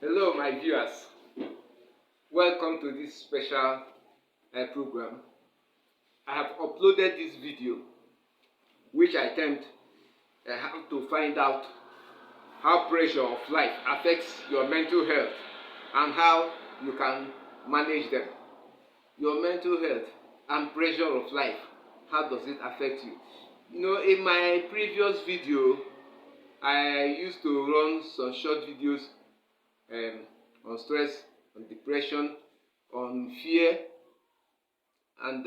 Hello, my viewers. Welcome to this special program. I have uploaded this video, which I attempt how to find out how pressure of life affects your mental health and how you can manage them. Your mental health and pressure of life, how does it affect you? In my previous video, I used to run some short videos um, on stress, on depression, on fear, and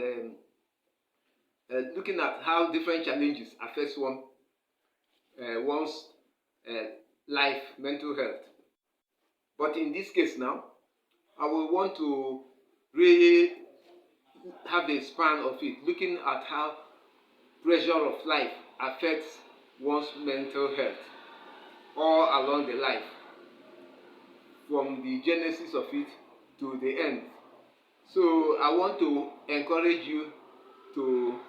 looking at how different challenges affect one's life, mental health. But in this case now, I will want to really have a span of it, looking at how pressure of life affects one's mental health all along the life, from the genesis of it to the end. So I want to encourage you to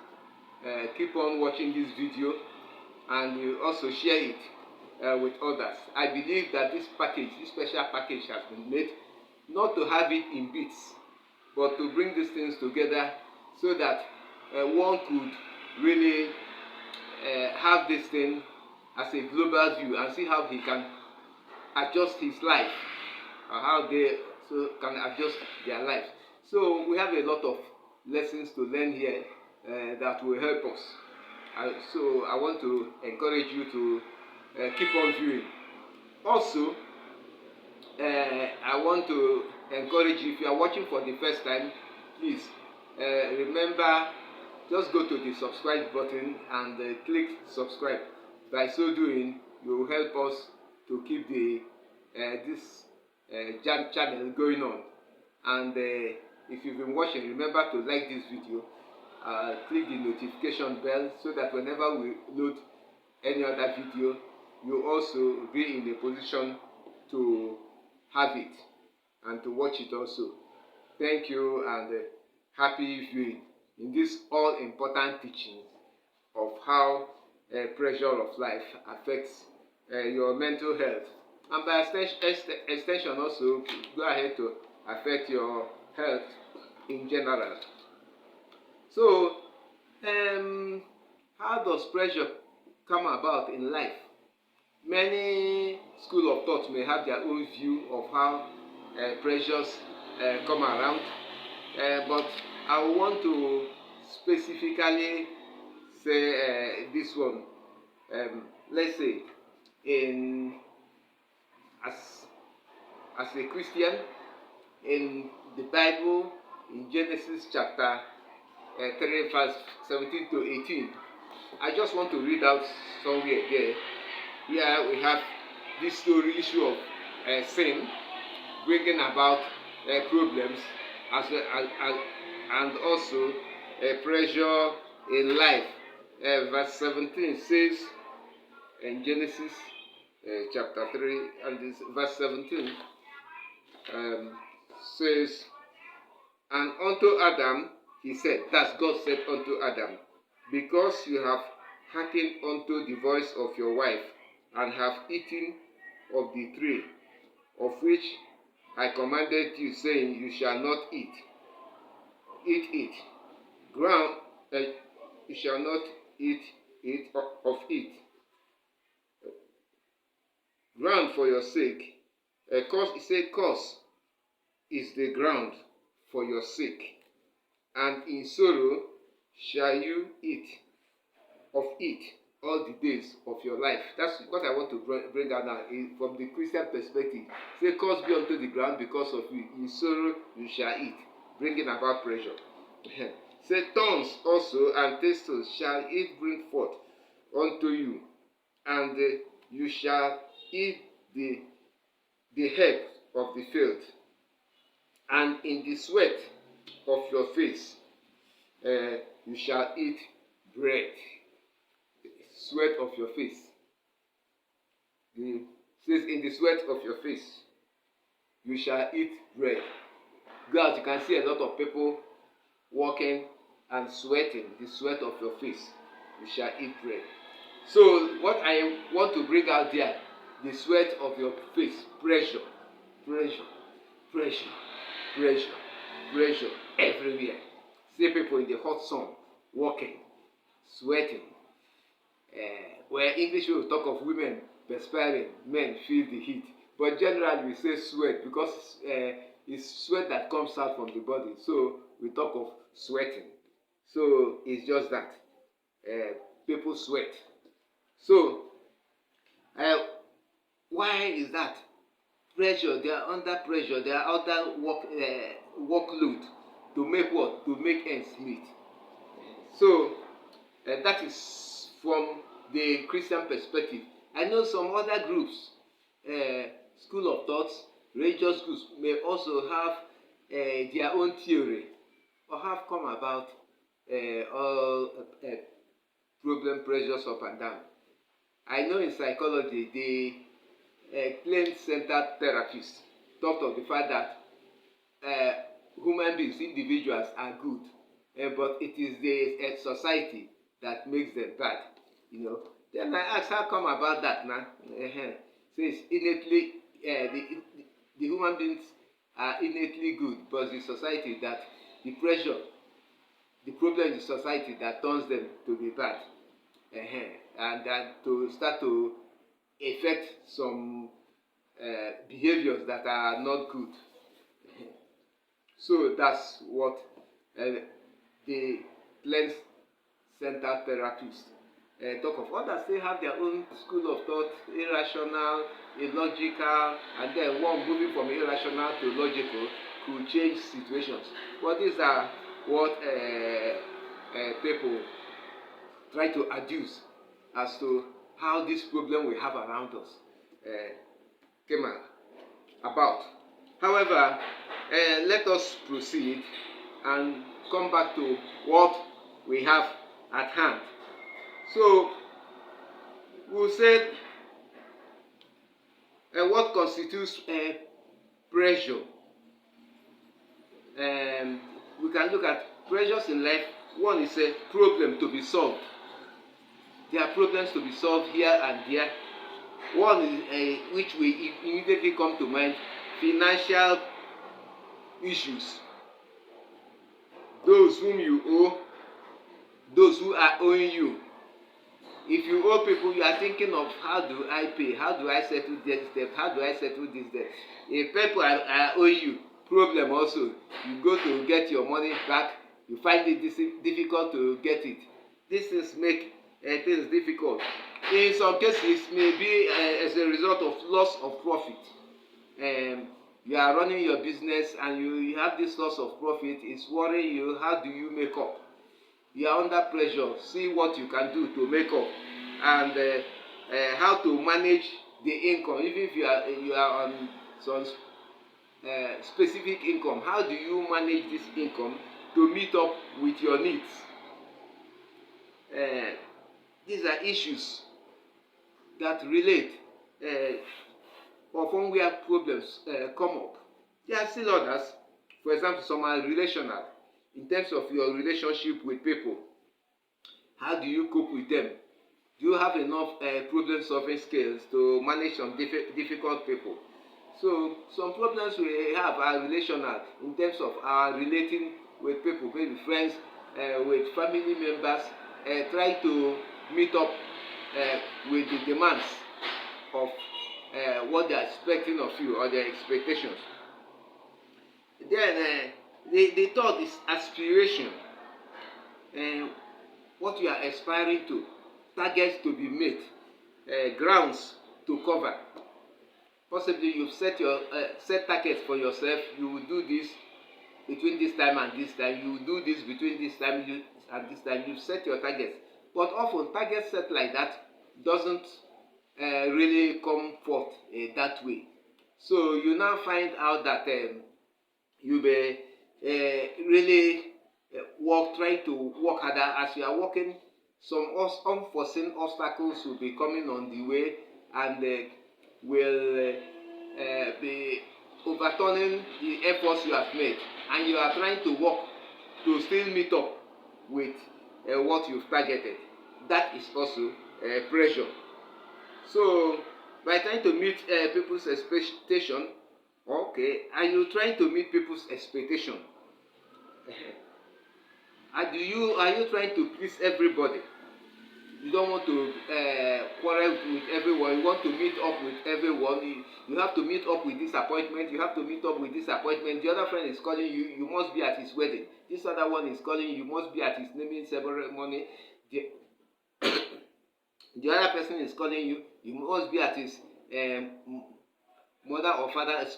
keep on watching this video, and you also share it with others. I believe that this special package has been made not to have it in bits, but to bring these things together so that one could really have this thing as a global view and see how he can adjust his life, or how they can adjust their lives. So we have a lot of lessons to learn here that will help us. So I want to encourage you to keep on viewing. Also, I want to encourage you, if you are watching for the first time, please remember, just go to the subscribe button and click subscribe. By so doing, you will help us to keep this channel going on. And if you've been watching, remember to like this video, click the notification bell so that whenever we load any other video, you also be in a position to have it and to watch it also. Thank you, and happy viewing in this all important teachings of how pressure of life affects your mental health, and by extension also go ahead to affect your health in general. So how does pressure come about in life? Many school of thought may have their own view of how pressures come around, but I want to specifically say this one. Let's say, as a Christian, in the Bible, in Genesis chapter 3, verse 17 to 18, I just want to read out somewhere there. Here we have this issue of sin bringing about problems, as well as and also pressure in life. Verse 17 says in Genesis chapter 3, and this verse 17 says, "And unto Adam he said," that's God said unto Adam, "because you have hearkened unto the voice of your wife, and have eaten of the tree of which I commanded you, saying, you shall not eat it. You shall not eat of it. Ground for your sake." Curse is the ground for your sake, and in sorrow shall you eat of it all the days of your life. That's what I want to bring out now from the Christian perspective. Say, curse be unto the ground because of you. In sorrow you shall eat, bringing about pressure. Say, thorns also and thistles shall it bring forth unto you, and you shall eat the herb of the field, and in the sweat of your face you shall eat bread. Sweat of your face. It says, in the sweat of your face you shall eat bread. Go out, you can see a lot of people walking and sweating. The sweat of your face you shall eat bread. So what I want to bring out there, the sweat of your face, pressure. pressure, pressure, pressure, pressure everywhere. See people in the hot sun, walking, sweating. Where English will talk of women perspiring, men feel the heat. But generally we say sweat because it's sweat that comes out from the body. So we talk of sweating. So it's just that. People sweat. So uh, why is that? Pressure, they are under pressure, they are under workload to make what? To make ends meet. So that is from the Christian perspective. I know some other groups, school of thoughts, religious groups may also have their own theory or have come about all problem pressures up and down. I know in psychology the claim-centered therapists talked of the fact that human beings, individuals are good, but it is the society that makes them bad. Then I ask, how come about that now? So it's innately the human beings are innately good, but the society that the pressure, the problem in the society that turns them to be bad, and that to start to affect some behaviors that are not good. So that's what the lens-centered therapists talk of. Others they have their own school of thought, irrational, illogical, and then one moving from irrational to logical could change situations. But these are what people try to adduce as to how this problem we have around us came about. However, let us proceed and come back to what we have at hand. So, we said what constitutes pressure. We can look at pressures in life. One is a problem to be solved. There are problems to be solved here and there. One is which we immediately come to mind: financial issues. Those whom you owe, those who are owing you. If you owe people, you are thinking of how do I pay, how do I settle this debt, how do I settle this debt. If people are owing you, problem also. You go to get your money back, you find it difficult to get it. These things make things difficult. In some cases, maybe as a result of loss of profit. You are running your business and you have this loss of profit. It's worrying you. How do you make up? You are under pressure. See what you can do to make up, and how to manage the income. Even if you are on some specific income, how do you manage this income to meet up with your needs? These are issues that relate or from where problems come up. There are still others. For example, some are relational. In terms of your relationship with people, how do you cope with them? Do you have enough problem-solving skills to manage some difficult people? So some problems we have are relational in terms of our relating with people, maybe friends, with family members. Try to meet up with the demands of what they are expecting of you or their expectations. Then the third is aspiration. What you are aspiring to, targets to be met, grounds to cover. Possibly you've set targets for yourself. You will do this between this time and this time. You will do this between this time and this time. You've set your targets. But often targets set like that doesn't really come forth that way. So you now find out that you may really trying to work harder. As you are working, some unforeseen obstacles will be coming on the way and will be overturning the efforts you have made, and you are trying to work to still meet up with what you've targeted. That is also pressure. So by trying to meet people's expectation, Okay, are you trying to meet people's expectation? Are you trying to please everybody? You don't want to quarrel with everyone. You want to meet up with everyone. You have to meet up with this appointment. You have to meet up with this appointment. The other friend is calling you. You must be at his wedding. This other one is calling you. You must be at his naming ceremony. The other person is calling you. You must be at his mother or father's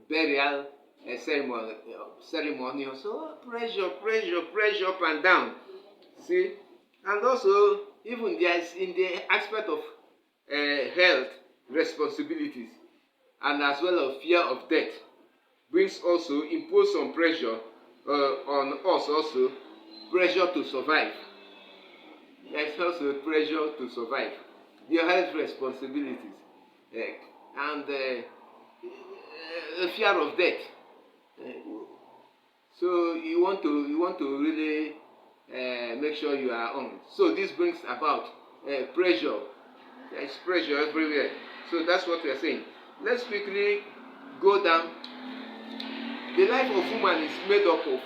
burial ceremony. So pressure up and down. See, and also even there is in the aspect of health responsibilities and as well as fear of death brings also impose some pressure on us also, pressure to survive. There is also pressure to survive. Your health responsibilities and fear of death. So you want to really make sure you are on. So this brings about pressure. There is pressure everywhere. So that's what we are saying. Let's quickly go down. The life of woman is made up of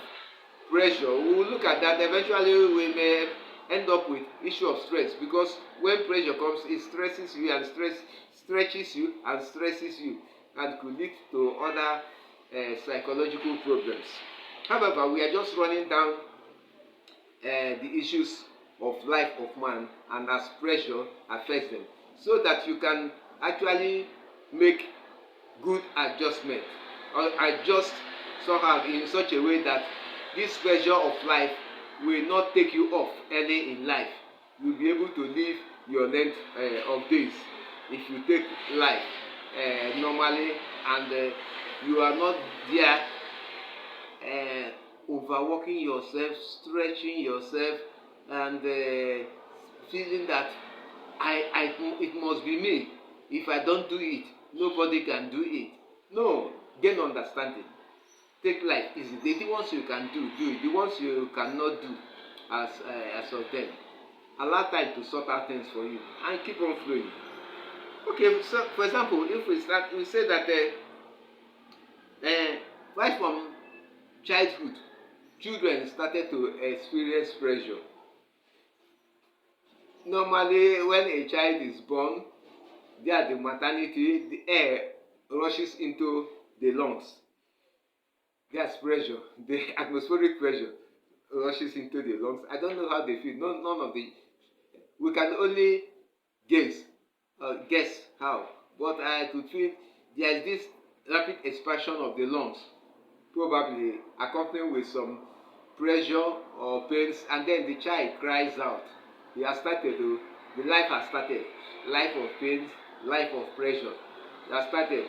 pressure. We will look at that. Eventually we may end up with issue of stress, because when pressure comes, it stresses you and stretches you and stresses you, and could lead to other psychological problems. However, we are just running down the issues of life of man and as pressure affects them, so that you can actually make good adjustment or adjust somehow in such a way that this pressure of life will not take you off early in life. You will be able to live your length of days if you take life normally, and you are not there overworking yourself, stretching yourself, and feeling that it must be me. If I don't do it, nobody can do it. No, gain understanding. Take life easy. The ones you can do it. The ones you cannot do, as of them, allow time to sort out things for you and keep on flowing. Okay, so for example, if we say that right from childhood, children started to experience pressure. Normally, when a child is born, there at the maternity, the air rushes into the lungs. There's pressure. The atmospheric pressure rushes into the lungs. I don't know how they feel. None of the. We can only guess how. But I could feel there is this rapid expansion of the lungs, probably accompanied with some pressure or pains, and then the child cries out. He has started to. The life has started. Life of pains, life of pressure. It has started.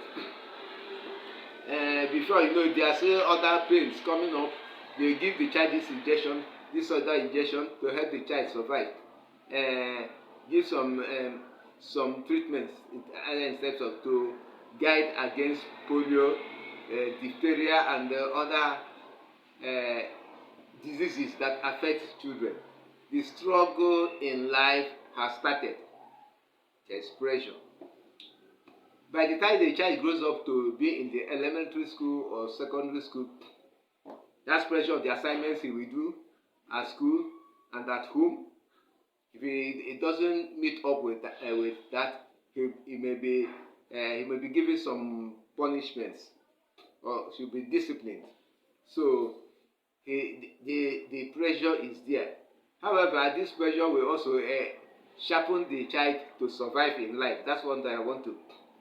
Before you know, there are still other pains coming up. They give the child this injection, this other injection to help the child survive. Give some treatments in steps of to guide against polio, diphtheria, and other diseases that affect children. The struggle in life has started. There is pressure. By the time the child grows up to be in the elementary school or secondary school, that's pressure of the assignments he will do at school and at home. If he doesn't meet up with that, he may be given some punishments or should be disciplined. So the pressure is there. However, this pressure will also sharpen the child to survive in life. That's what I want to.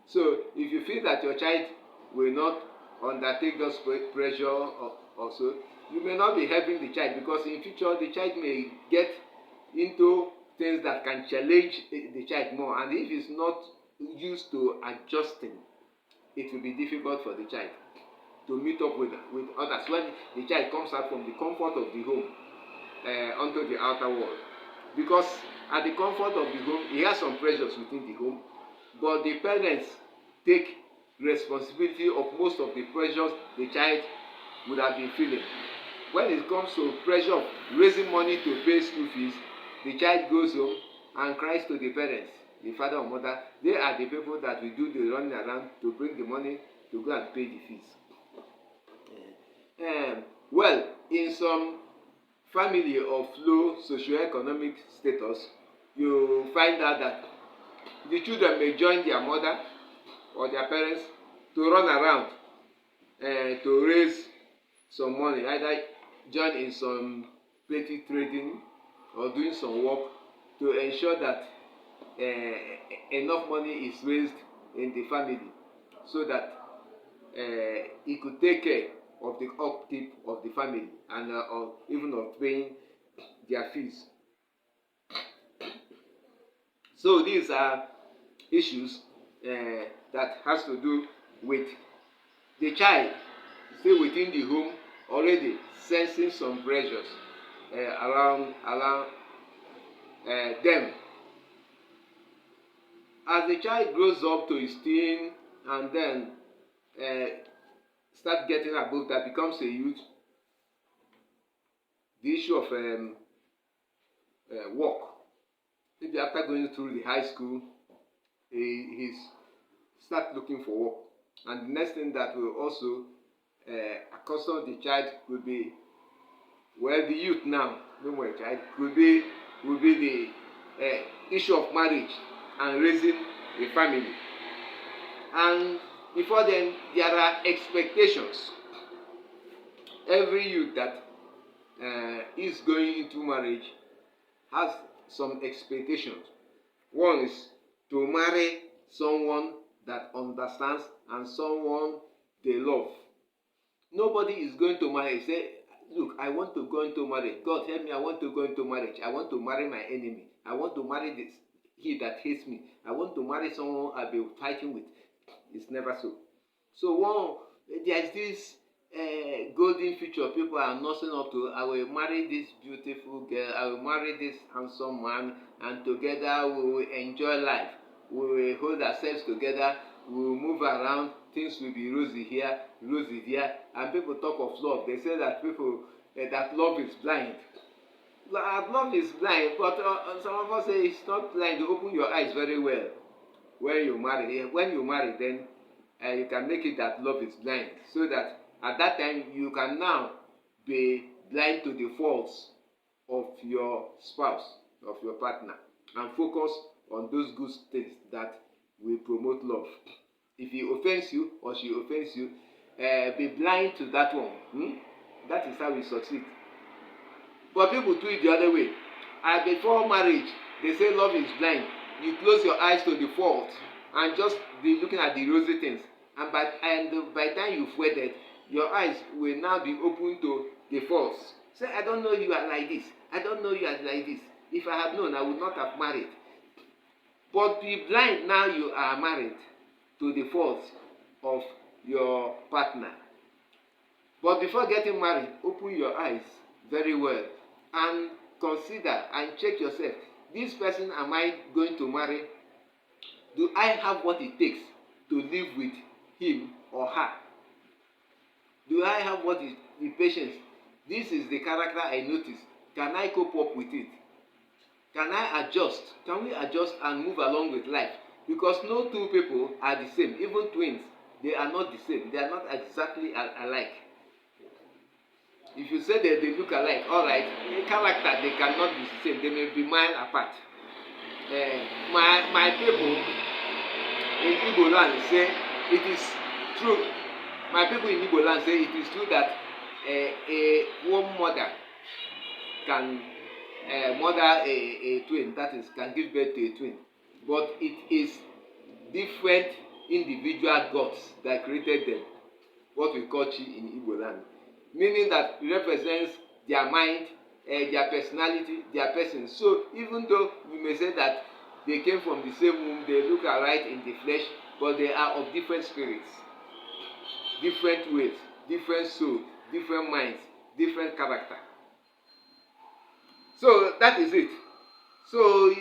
So if you feel that your child will not undertake those pressure also, you may not be helping the child, because in future the child may get into things that can challenge the child more, and if he's not used to adjusting, it will be difficult for the child to meet up with others when the child comes out from the comfort of the home onto the outer world. Because at the comfort of the home, he has some pressures within the home, but the parents take responsibility of most of the pressures the child would have been feeling. When it comes to pressure of raising money to pay school fees, the child goes home and cries to the parents, the father or mother. They are the people that will do the running around to bring the money to go and pay the fees. Well, in some family of low socioeconomic status, you find out that the children may join their mother or their parents to run around to raise some money, either join in some petty trading or doing some work to ensure that enough money is raised in the family so that he could take care of the upkeep of the family and or even of paying their fees. So these are issues that has to do with the child still within the home, already sensing some pressures around them. As the child grows up to his teen and then start getting above that, becomes a youth, the issue of work, maybe after going through the high school, he's start looking for work. And the next thing that will also accustom the child will be, well, the youth now, no more a child, will be the issue of marriage and raising a family. And before then, there are expectations. Every youth that is going into marriage has some expectations. One is to marry someone that understands and someone they love. Nobody is going to marry, say, look, I want to go into marriage. God help me, I want to go into marriage. I want to marry my enemy. I want to marry this he that hates me. I want to marry someone I'll be fighting with. It's never so. So there is this golden future people are nursing up to. I will marry this beautiful girl. I will marry this handsome man, and together we will enjoy life. We will hold ourselves together. We will move around. Things will be rosy here, rosy there. And people talk of love. They say that people that love is blind. Love is blind, but some of us say it's not blind. You open your eyes very well when you marry. When you marry, then you can make it that love is blind, so that at that time you can now be blind to the faults of your spouse, of your partner, and focus on those good things that will promote love. If he offends you or she offends you, be blind to that one. That is how we succeed. But people do it the other way. And before marriage, they say love is blind. You close your eyes to the fault and just be looking at the rosy things. And by the time you've wedded, your eyes will now be open to the faults. Say, I don't know you are like this. I don't know you are like this. If I had known, I would not have married. But be blind now you are married to the faults of your partner. But before getting married, open your eyes very well and consider and check yourself. This person am I going to marry? Do I have what it takes to live with him or her? Do I have what is the patience? This is the character I notice. Can I cope up with it? Can I adjust? Can we adjust and move along with life? Because no two people are the same. Even twins, they are not the same. They are not exactly alike. If you say that they look alike, all right, in character they cannot be the same. They may be mile apart. My people in Igbo land say it is true. My people in Igbo land say it is true that one mother can mother a twin, that is, can give birth to a twin. But it is different individual gods that created them, what we call chi in Igbo land. Meaning that it represents their mind, their personality, their person. So even though we may say that they came from the same womb, they look alike in the flesh, but they are of different spirits, different ways, different soul, different minds, different character. So that is it. So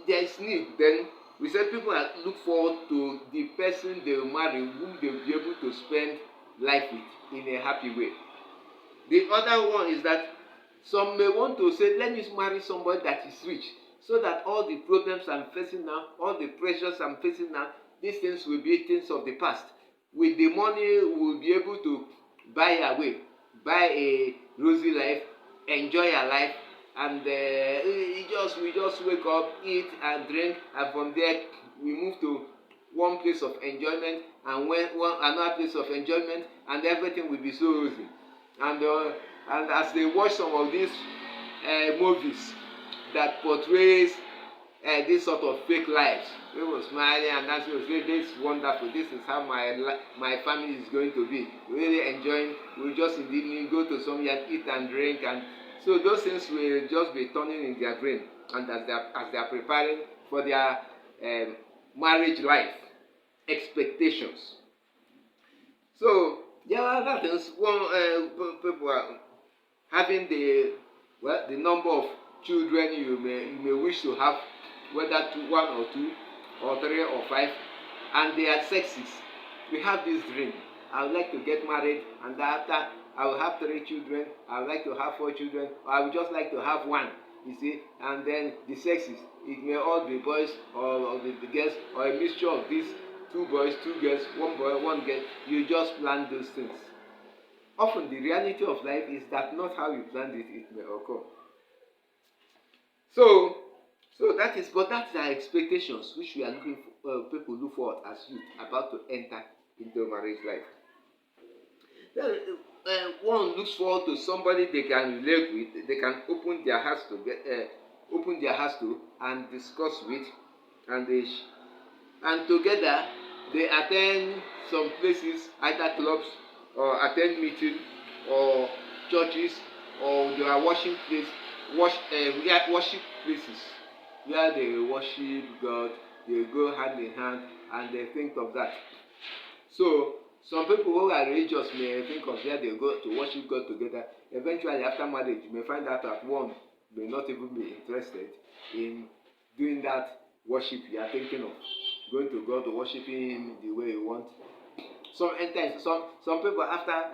there is need. Then we said people look forward to the person they will marry, whom they will be able to spend life with in a happy way. The other one is that some may want to say, let me marry somebody that is rich, so that all the problems I'm facing now, all the pressures I'm facing now, these things will be things of the past. with the money we will be able to buy a rosy life, enjoy our life, and we just wake up, eat and drink, and from there we move to one place of enjoyment, and another place of enjoyment, and everything will be so rosy. And as they watch some of these movies that portrays this sort of fake lives, people smiling and dancing, say this is wonderful, this is how my family is going to be, really enjoying. We just in the evening go to somewhere, eat and drink, and so those things will just be turning in their brain, and as they are preparing for their marriage life expectations. So there are other things. People are having the number of children you may wish to have, whether one or two or three or five, and their sexes. We have this dream. I would like to get married, and after I will have 3 children. I would like to have 4 children, or I would just like to have one. You see, and then the sexes. It may all be boys or the girls, or a mixture of these 2 boys, 2 girls, 1 boy, 1 girl. You just plan those things. Often the reality of life is that not how you planned it, it may occur. So that's our expectations which we are looking for, people look forward as youth about to enter into marriage life. Then one looks forward to somebody they can relate with, they can open their hearts to and discuss with, and together they attend some places, either clubs or attend meetings or churches, or they are worship places where they worship God. They go hand in hand and they think of that. So some people who are religious may think of where they go to worship God together. Eventually, after marriage, you may find out that one may not even be interested in doing that worship you are thinking of, going to God or worshiping Him the way you want. Some people after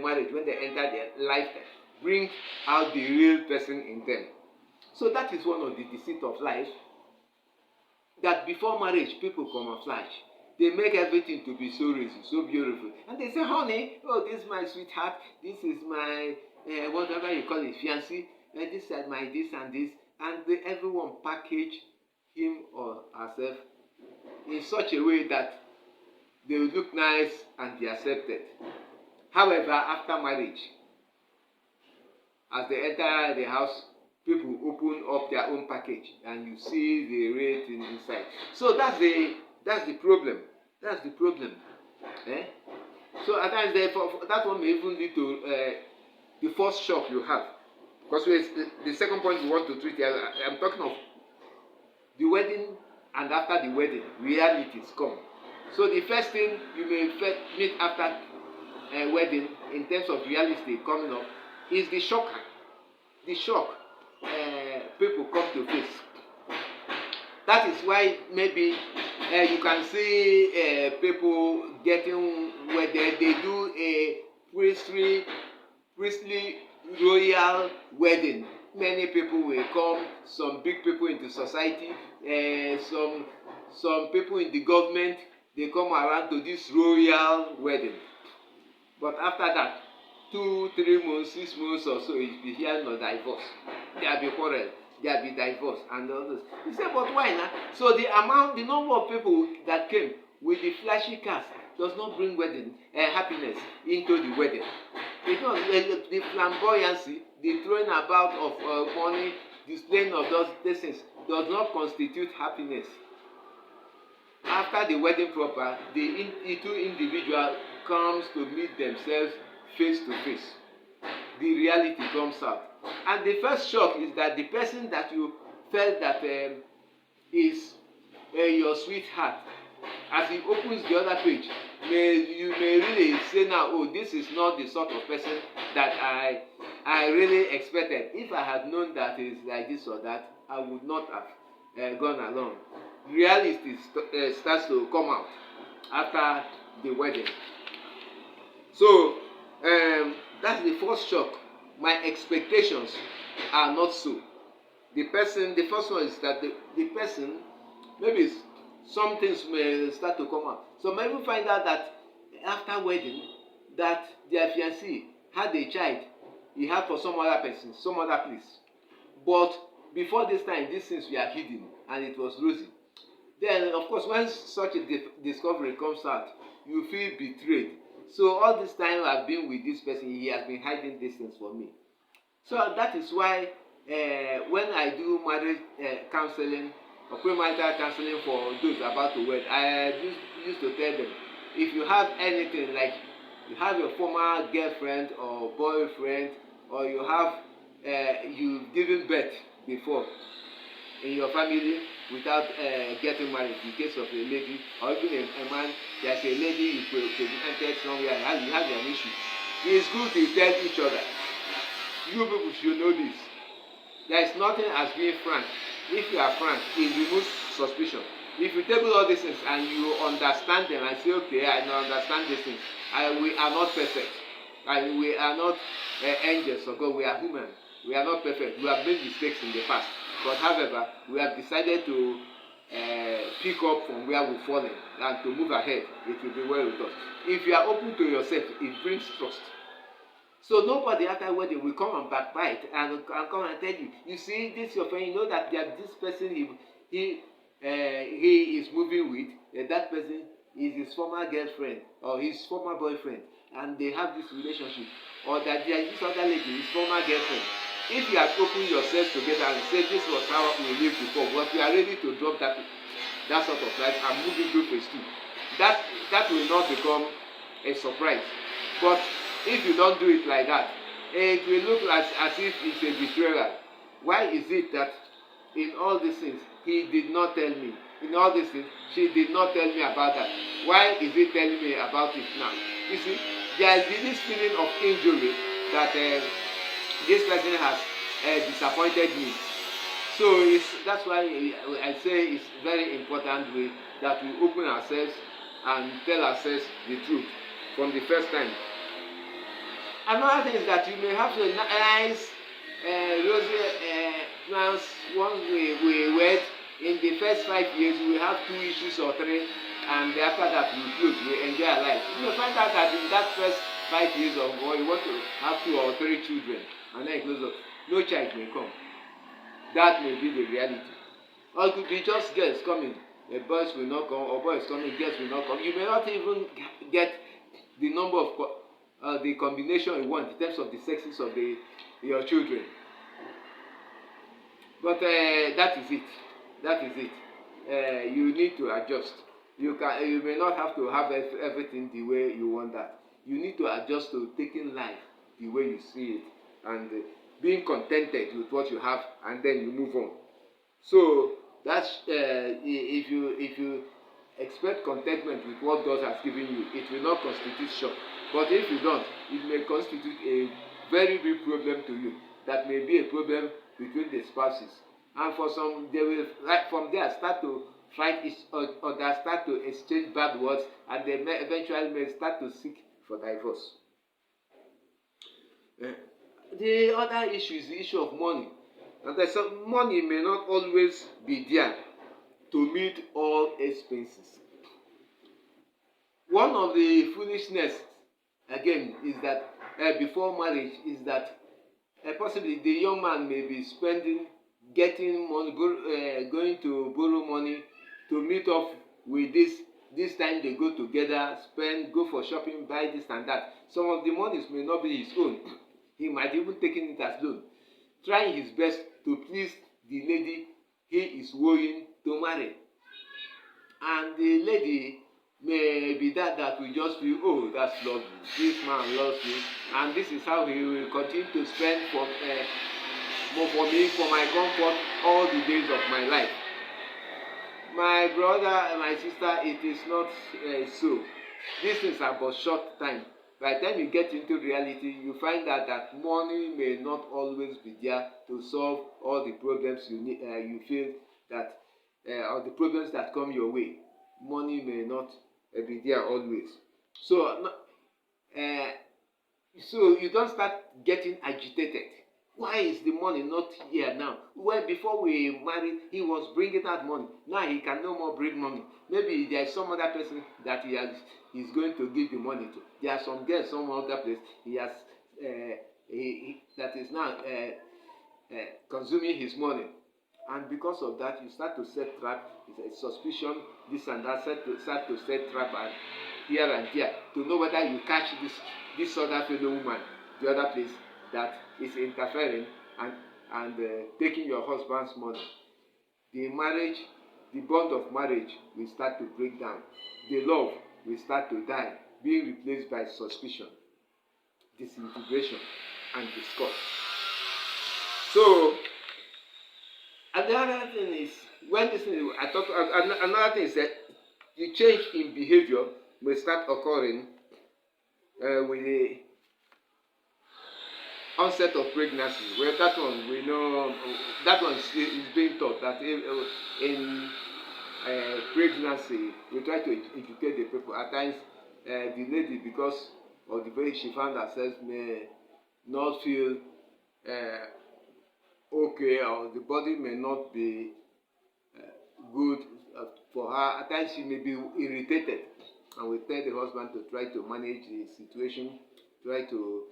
marriage, when they enter their lifetime, bring out the real person in them. So that is one of the deceit of life, that before marriage people camouflage. They make everything to be so rosy, so beautiful, and they say, honey, oh, this is my sweetheart, this is my whatever you call it, fiancé, this is my this and this, and everyone package him or herself in such a way that they will look nice and be accepted. However, after marriage, as they enter the house, people open up their own package and you see the real thing inside. So that's the problem. That's the problem. So at times that one may even lead to the first shock you have. Because the second point we want to treat here, I'm talking of the wedding, and after the wedding, realities come. So the first thing you may meet after wedding, in terms of reality coming up, is the shocker. The shock people come to face. That is why maybe you can see people getting wedded. They do a priestly royal wedding. Many people will come, some big people in the society, some people in the government, they come around to this royal wedding. But after that, 2, 3 months, 6 months or so, you be hearing of divorce. There will be quarrel, there will be divorce, and all this. You say, but why not? So the number of people that came with the flashy cars does not bring happiness into the wedding. Because the flamboyancy, the throwing about of money, displaying of those things does not constitute happiness. After the wedding proper, the two individuals comes to meet themselves face to face. The reality comes out. And the first shock is that the person that you felt that is your sweetheart, as he opens the other page, you may really say now, oh, this is not the sort of person that I really expected. If I had known that it's like this or that, I would not have gone along. Reality starts to come out after the wedding. So that's the first shock. My expectations are not so. The first one is that the person, maybe some things may start to come out. So maybe find out that after wedding that their fiancé had a child he had for some other person, some other place. But before this time, these things were hidden and it was rosy. Then, of course, when such a discovery comes out, you feel betrayed. So all this time I've been with this person, he has been hiding these things for me. So that is why when I do marriage counseling or premarital counseling for those about to wed, I used to tell them, if you have anything like you have a former girlfriend or boyfriend, or you have you've given birth before in your family without getting married, in case of a lady or even a man, there's a lady you presented somewhere and you have an issue. It's good to tell each other. You people should know this. There is nothing as being frank. If you are frank, it removes suspicion. If you table all these things and you understand them and say, okay, I understand these things, we are not perfect, and we are not angels of God, we are human. We are not perfect. We have made mistakes in the past. But however, we have decided to pick up from where we've fallen and to move ahead. It will be well with us. If you are open to yourself, it brings trust. So nobody after wedding will come and backbite and come and tell you, you see, this your friend, you know that this person he is moving with, that person is his former girlfriend or his former boyfriend, and they have this relationship, or that there is this other lady, his former girlfriend. If you have opened yourselves together and say this was how we lived before, but we are ready to drop that sort of life and move into phase 2, that will not become a surprise. But if you don't do it like that, it will look as if it's a betrayal. Why is it that in all these things he did not tell me? In all these things she did not tell me about that. Why is he telling me about it now? You see, there is this feeling of injury that this person has disappointed me. So that's why I say it's very important that we open ourselves and tell ourselves the truth from the first time. Another thing is that you may have a nice rosy plans once we wed. In the first 5 years we have 2 issues or 3, and after that we close, we enjoy our life. You may find out that in that first 5 years of war you want to have 2 or 3 children, and then close up, no child may come. That may be the reality. Or it could be just girls coming, the boys will not come, or boys coming, girls will not come. You may not even get the number of the combination you want in terms of the sexes of your children. But that is it. That is it. You need to adjust. You may not have to have everything the way you want that. You need to adjust to taking life the way you see it, and being contented with what you have, and then you move on. So that's if you expect contentment with what God has given you, it will not constitute shock. But if you don't, it may constitute a very big problem to you. That may be a problem between the spouses. And for some, they will from there start to fight each other, start to exchange bad words, and they may eventually start to seek for divorce. The other issue is the issue of money. And money may not always be there to meet all expenses. One of the foolishness again is that before marriage is that possibly the young man may be getting money, going to borrow money to meet up with this time they go together, go for shopping, buy this and that. Some of the monies may not be his own. He might even taking it as loan, trying his best to please the lady he is wooing to marry. And the lady may be that will just feel, oh, that's lovely, this man loves me, and this is how he will continue to spend for me, for my comfort, all the days of my life. My brother and my sister, it is not so. These things are but short time. By the time you get into reality, you find out that money may not always be there to solve all the problems you feel that, or the problems that come your way. Money may not be there always. So you don't start getting agitated Why is the money not here now? Well, before we married, he was bringing out money. Now he can no more bring money. Maybe there is some other person that he's going to give the money to. There are some girls, some other place he has that is now consuming his money. And because of that, you start to set trap. It's a suspicion, this and that. Start to set trap and here and there to know whether you catch this other fellow woman, the other place that is interfering and taking your husband's money. The marriage, the bond of marriage will start to break down. The love will start to die, being replaced by suspicion, disintegration, and disgust. So another thing is when this thing I talk another thing is that the change in behavior may start occurring with the onset of pregnancy. Well, that one we know that one is being taught that in pregnancy we try to educate the people. At times the lady, because of the way she found herself, may not feel okay, or the body may not be good for her. At times she may be irritated, and we tell the husband to try to manage the situation, try to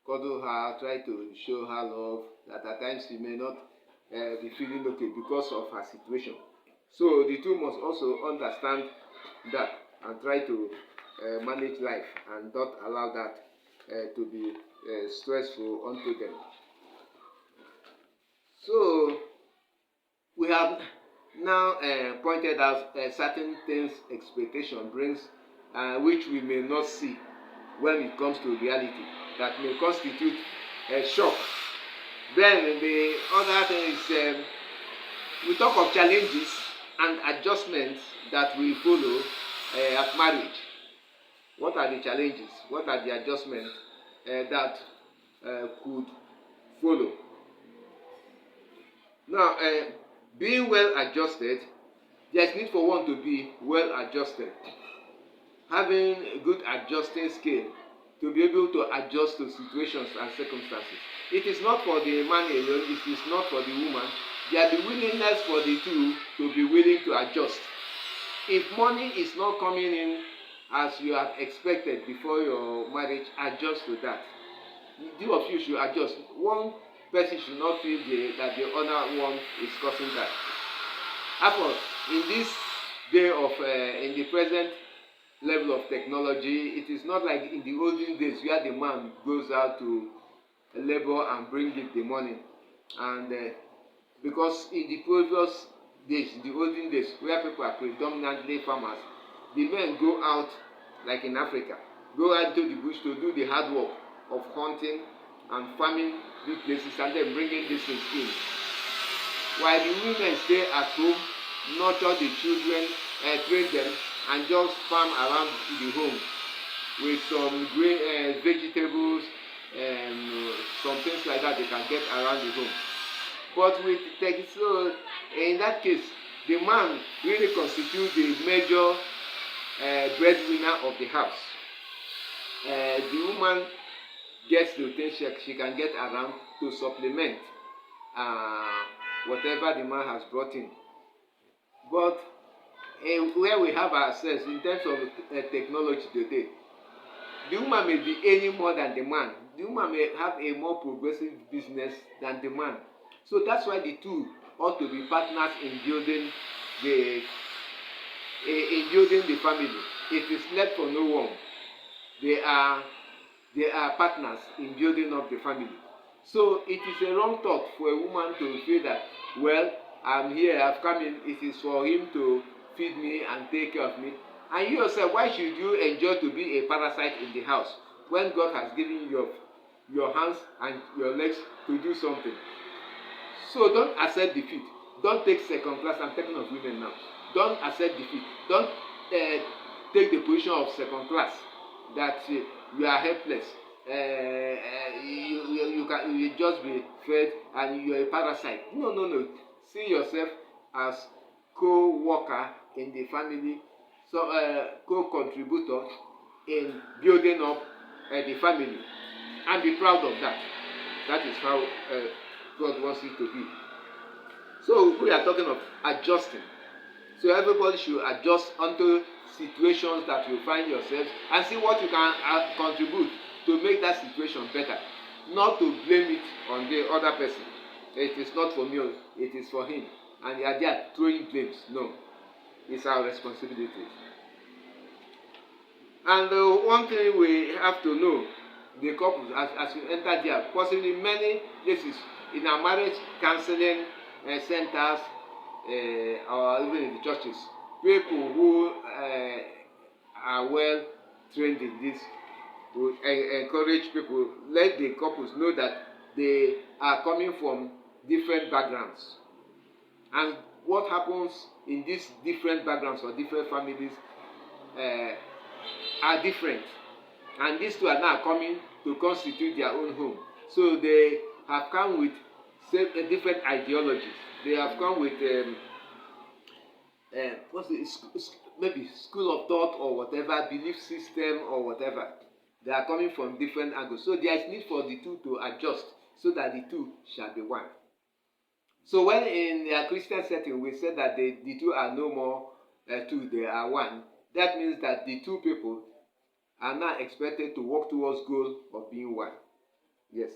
cuddle her, try to show her love, that at times she may not be feeling okay because of her situation. So the two must also understand that and try to manage life and not allow that to be stressful unto them. So we have now pointed out certain things expectation brings which we may not see when it comes to reality, that may constitute a shock. Then the other thing is we talk of challenges and adjustments that will follow at marriage. What are the challenges? What are the adjustments that could follow? Now, being well adjusted, there is need for one to be well adjusted. Having a good adjusting skill to be able to adjust to situations and circumstances. It is not for the man alone, it is not for the woman. There is the willingness for the two to be willing to adjust. If money is not coming in as you have expected before your marriage, adjust to that. The two of you should adjust. One person should not feel that the other one is causing that. After, in this day of, in the present level of technology, it is not like in the olden days where the man goes out to labor and bring in the money. And because in the previous days, the olden days, where people are predominantly farmers, the men go out, like in Africa, go out to the bush to do the hard work of hunting and farming these places and then bringing these things in. While the women stay at home, nurture the children, train them, and just farm around the home with some grain, vegetables, and some things like that they can get around the home. But with so in that case, the man really constitutes the major breadwinner of the house. The woman gets the things she can get around to supplement whatever the man has brought in. But where we have ourselves in terms of technology today, the woman may be earning more than the man. The woman may have a more progressive business than the man. So that's why the two ought to be partners in building the family. It is left for no one. They are partners in building up the family. So it is a wrong thought for a woman to feel that, well, I'm here, I've come in, it is for him to feed me and take care of me. And you yourself, why should you enjoy to be a parasite in the house when God has given you your hands and your legs to do something? So don't accept defeat. Don't take second class. I'm talking of women now. Don't accept defeat. Don't take the position of second class, that you are helpless. You just be fed and you are a parasite. No. See yourself as co-worker in the family, so co-contributor in building up the family. and be proud of that. That is how God wants it to be. So we are talking of adjusting. So everybody should adjust onto situations that you find yourself and see what you can contribute to make that situation better. Not to blame it on the other person. It is not for me, it is for him. And you are there throwing blames. No, it's our responsibility. And one thing we have to know, the couples, as you enter there, possibly many places in our marriage counseling centers or even in the churches, people who are well trained in this will encourage people, let the couples know that they are coming from different backgrounds. And what happens in these different backgrounds or different families are different. And these two are now coming to constitute their own home. So they have come with different ideologies. They have come with maybe school of thought or whatever, belief system or whatever. They are coming from different angles. So there is need for the two to adjust so that the two shall be one. So when in a Christian setting we said that the two are no more two, they are one, that means that the two people are now expected to work towards goal of being one. Yes.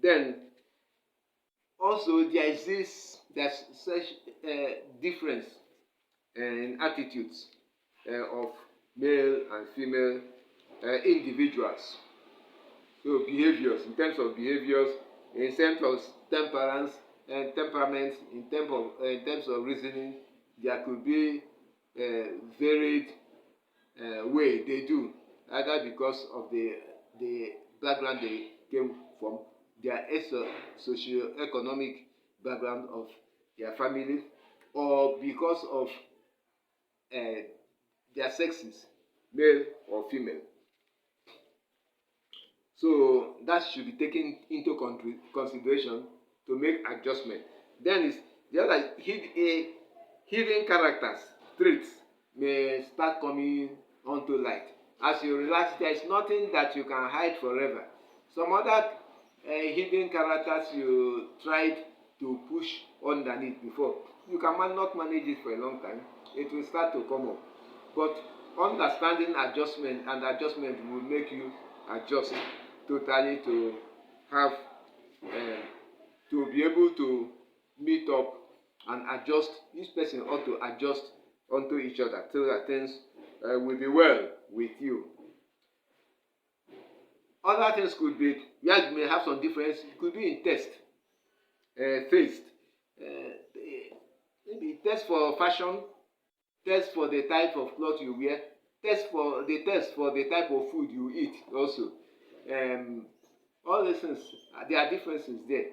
Then also there's such difference in attitudes of male and female individuals. So behaviors, in terms of behaviors, in terms of temperance and temperament, in terms of reasoning, there could be varied way they do, either because of the background they came from, their socio-economic background of their family, or because of their sexes, male or female. So that should be taken into consideration to make adjustment. Then is the other hidden characters, traits may start coming onto light. As you relax, there is nothing that you can hide forever. Some other hidden characters you tried to push underneath before, you can not manage it for a long time. It will start to come up. But understanding adjustment will make you adjust totally to have to be able to meet up and adjust. Each person ought to adjust onto each other so that things will be well with you. Other things could be, where you may have some difference, it could be in taste, maybe taste for fashion, taste for the type of cloth you wear, taste for the type of food you eat also. All these things, there are differences there.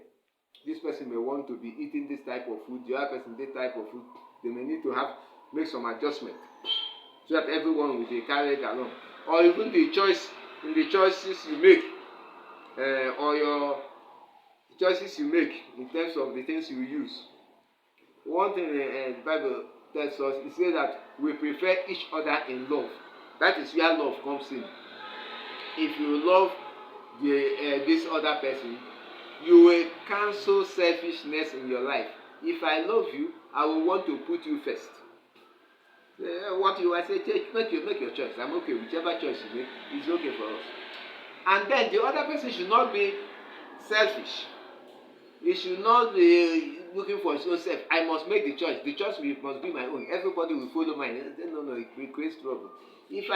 This person may want to be eating this type of food, the other person this type of food. They may need to make some adjustment so that everyone will be carried along. Or even the choices you make, or your choices you make in terms of the things you use. One thing the Bible tells us, it says that we prefer each other in love. That is where love comes in. If you love this other person, you will cancel selfishness in your life. If I love you, I will want to put you first. I say, make your choice. I'm okay. Whichever choice you make is okay for us. And then the other person should not be selfish. He should not be looking for his own self. I must make the choice. The choice must be my own. Everybody will follow mine. No, it creates trouble. If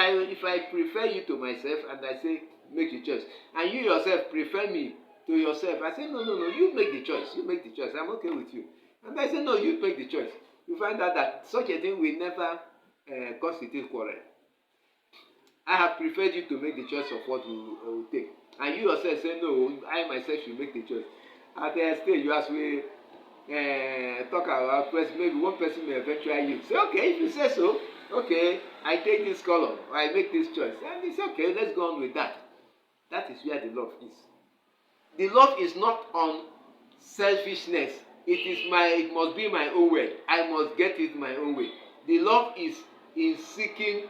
I prefer you to myself and I say make the choice, and you yourself prefer me to yourself, I say no, you make the choice. You make the choice. I'm okay with you. And I say no, you make the choice. You find out that such a thing will never constitute quarrel. I have preferred you to make the choice of what we will take, and you yourself say no, I myself should make the choice. At the stage, you as we talk about maybe one person may eventually use. Say, okay, if you say so, okay, I take this color, or I make this choice. And it's okay, let's go on with that. That is where the love is. The love is not on selfishness. It must be my own way. I must get it my own way. The love is in seeking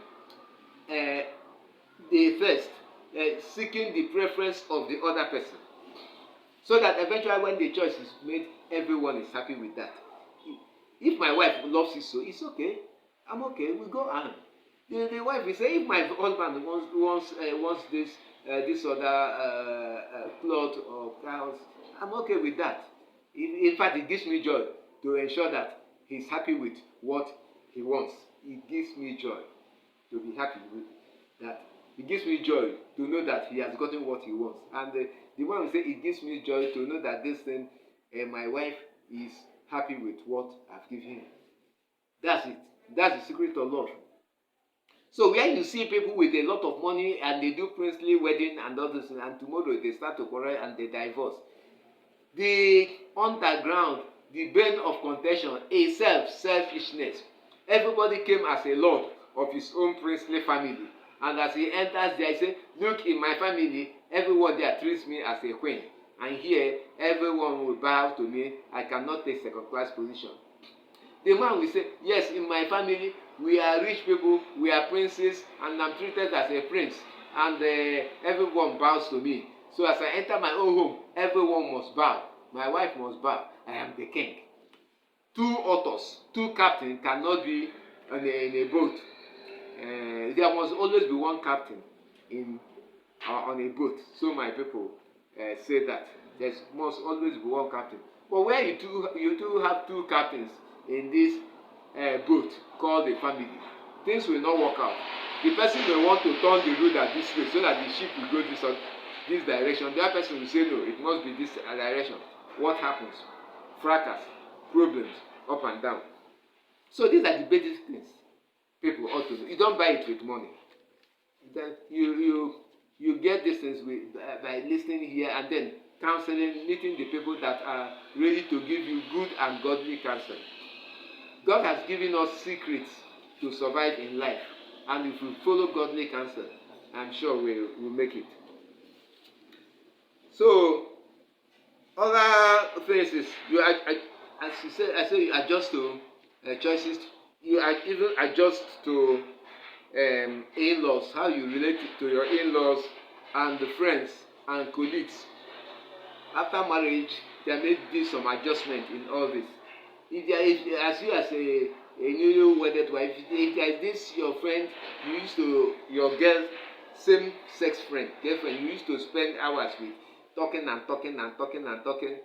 the first, seeking the preference of the other person. So that eventually when the choice is made, everyone is happy with that. If my wife loves it so, it's okay. I'm okay. We go on. The wife will say, if my husband wants this other cloth or cows, I'm okay with that. In fact, it gives me joy to ensure that he's happy with what he wants. It gives me joy to be happy with that. It gives me joy to know that he has gotten what he wants. And the one will say, it gives me joy to know that this thing, my wife is happy with what I've given him. That's it. That's the secret of love. So where you see people with a lot of money and they do princely wedding and all this, and tomorrow they start to quarrel and they divorce. The underground, the bane of contention is selfishness. Everybody came as a lord of his own princely family. And as he enters there, he says, look, in my family, everyone there treats me as a queen. And here, everyone will bow to me. I cannot take second class position. The man will say, yes, in my family, we are rich people, we are princes, and I'm treated as a prince. And everyone bows to me. So as I enter my own home, everyone must bow. My wife must bow. I am the king. Two otters, two captains cannot be in a boat. There must always be one captain on a boat. So my people say that there must always be one captain. But where you do have two captains in this boat called a family, things will not work out. The person may want to turn the rudder this way so that the ship will go this direction. The other person will say no, it must be this direction. What happens? Fracas, problems, up and down. So these are the basic things people ought to know. You don't buy it with money. Then you get these things by listening here and then counseling, meeting the people that are ready to give you good and godly counsel. God has given us secrets to survive in life, and if we follow godly counsel, I'm sure we'll make it. So other things is as you said, I say you adjust to choices. You even adjust to in-laws, how you relate to your in-laws and the friends and colleagues. After marriage, there may be some adjustment in all this. If there is, as you as a newly wedded wife, if there is this your friend, your same sex girlfriend, you used to spend hours with, talking and talking and talking and talking.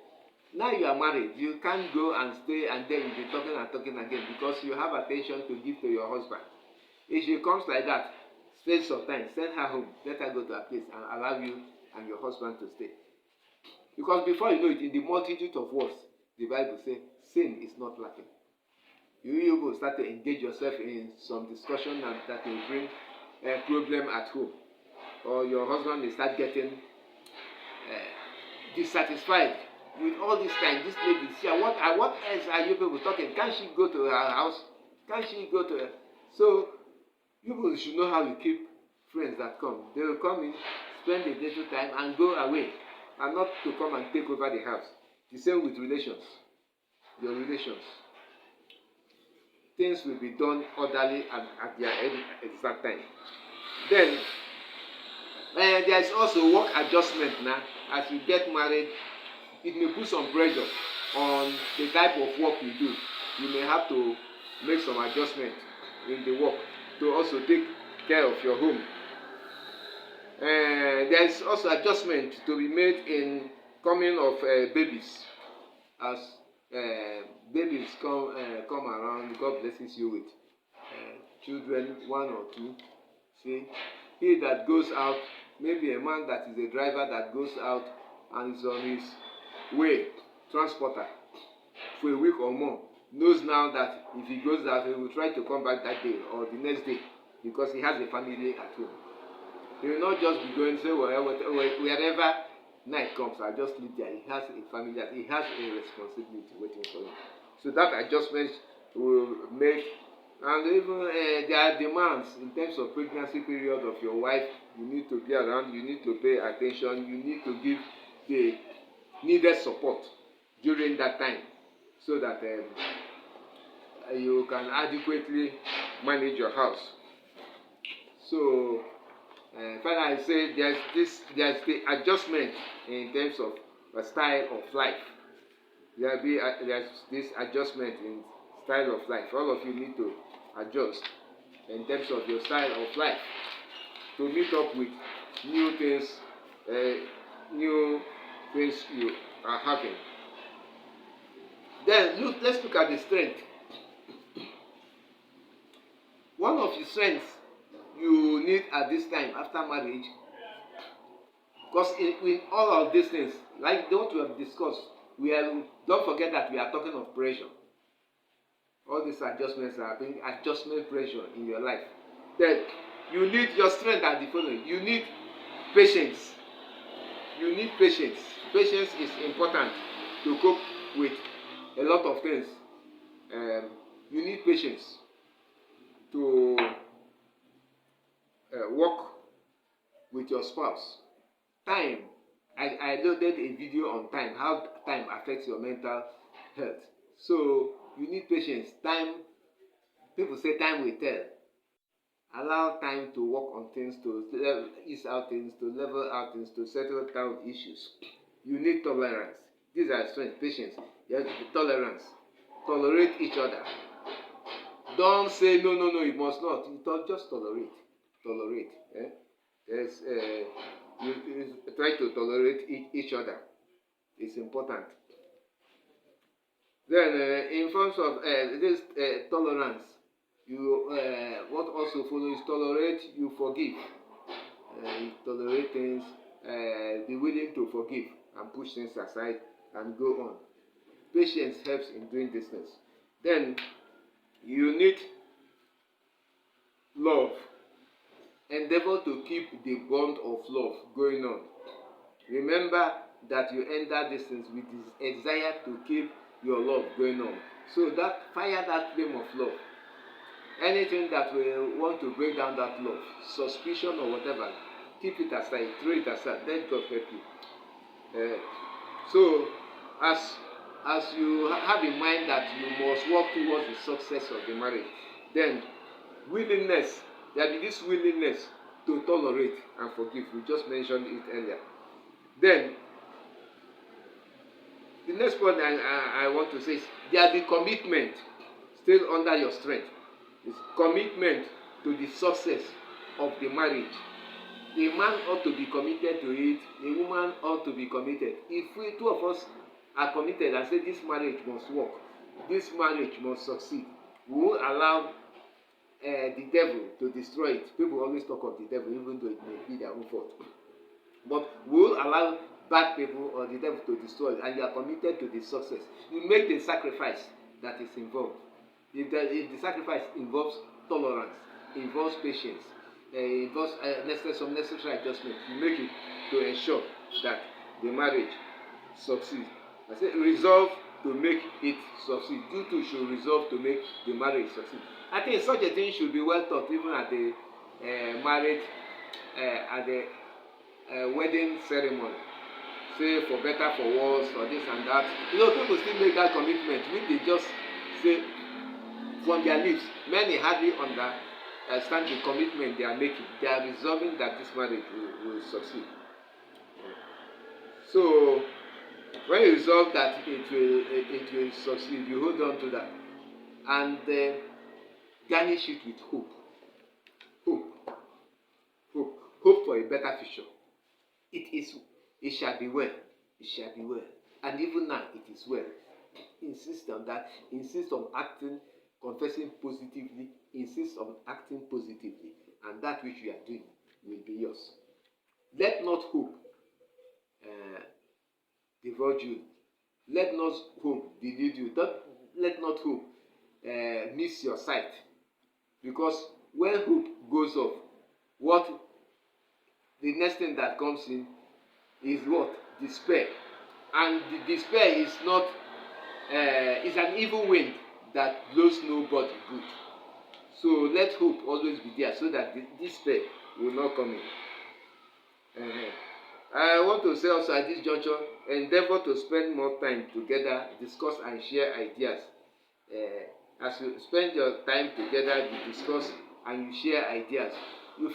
Now you are married, you can't go and stay and then you'll be talking and talking again because you have attention to give to your husband. If she comes like that, spend some time, send her home, let her go to her place and allow you and your husband to stay. Because before you know it, in the multitude of words, the Bible says, sin is not lacking. You will start to engage yourself in some discussion and that will bring a problem at home. Or your husband will start getting dissatisfied with all this time. This lady is here. What else are you people talking? Can't she go to her house? Can't she go to her? So you people should know how you keep friends that come. They will come in, spend a little time and go away, and not to come and take over the house. The same with relations. Your relations. Things will be done orderly and at their exact time. Then there is also work adjustment now. As you get married, it may put some pressure on the type of work you do. You may have to make some adjustment in the work to also take care of your home. There is also adjustment to be made in coming of babies. As babies come around, God blesses you with children, one or two. See, he that goes out, maybe a man that is a driver that goes out and is on his way, transporter, for a week or more, knows now that if he goes out, he will try to come back that day or the next day because he has a family at home. He will not just be going to say, well, wherever night comes, I'll just leave there. He has a family, that he has a responsibility waiting for him. So that adjustment will make, and even there are demands in terms of pregnancy period of your wife. You need to be around, you need to pay attention, you need to give the needed support during that time so that you can adequately manage your house. So Finally, I say there's the adjustment in terms of a style of life. There's this adjustment in style of life. All of you need to adjust in terms of your style of life to meet up with new things, new things you are having. Then let's look at the strength. One of the strengths you need at this time after marriage, because in all of these things, like what we have discussed, don't forget that we are talking of pressure. All these adjustments are being adjustment pressure in your life. Then you need your strength at the following. You need patience. You need patience. Patience is important to cope with a lot of things. You need patience to work with your spouse. Time. I loaded a video on time, how time affects your mental health. So you need patience. Time, people say time will tell. Allow time to work on things, to ease out things, to level out things, to settle down issues. You need tolerance. These are strength, patience. You have to be tolerance. Tolerate each other. Don't say no, you must not. You just tolerate. Tolerate. Yes, you try to tolerate each other. It's important. Then, in terms of this tolerance, what also follows is tolerate, you forgive. You tolerate things, be willing to forgive and push things aside and go on. Patience helps in doing these things. Then you need love. Endeavor to keep the bond of love going on. Remember that you enter these things with this desire to keep your love going on. So fire that flame of love. Anything that will want to break down that love, suspicion or whatever, keep it aside, throw it aside, let God help you. So as you have in mind that you must work towards the success of the marriage, then willingness, there be this willingness to tolerate and forgive. We just mentioned it earlier. Then the next point I want to say is there be commitment still under your strength. It's commitment to the success of the marriage. A man ought to be committed to it. A woman ought to be committed. If we two of us are committed and say this marriage must work, this marriage must succeed, we won't allow the devil to destroy it. People always talk of the devil even though it may be their own fault. But we will allow bad people or the devil to destroy it, and you are committed to the success. You make the sacrifice that is involved. If the sacrifice involves tolerance, involves patience, involves some necessary adjustment, you make it to ensure that the marriage succeeds. I say resolve to make it succeed. You too should resolve to make the marriage succeed. I think such a thing should be well taught even at the marriage, at the wedding ceremony. Say for better, for worse, for this and that. People still make that commitment, which they just say from their lips. Many hardly understand the commitment they are making. They are resolving that this marriage will succeed. So when you resolve that it will succeed, you hold on to that and garnish it with hope. Hope for a better future. It shall be well. It shall be well. And even now it is well. Insist on that. Insist on acting, confessing positively. Insist on acting positively. And that which you are doing will be yours. Let not hope divulge you. Let not hope delude you. Let not hope miss your sight. Because when hope goes off, the next thing that comes in is what? Despair. And the despair is not, is an evil wind that blows nobody good. So let hope always be there so that the despair will not come in. I want to say also at this juncture, endeavor to spend more time together, discuss and share ideas. As you spend your time together, you discuss and you share ideas. you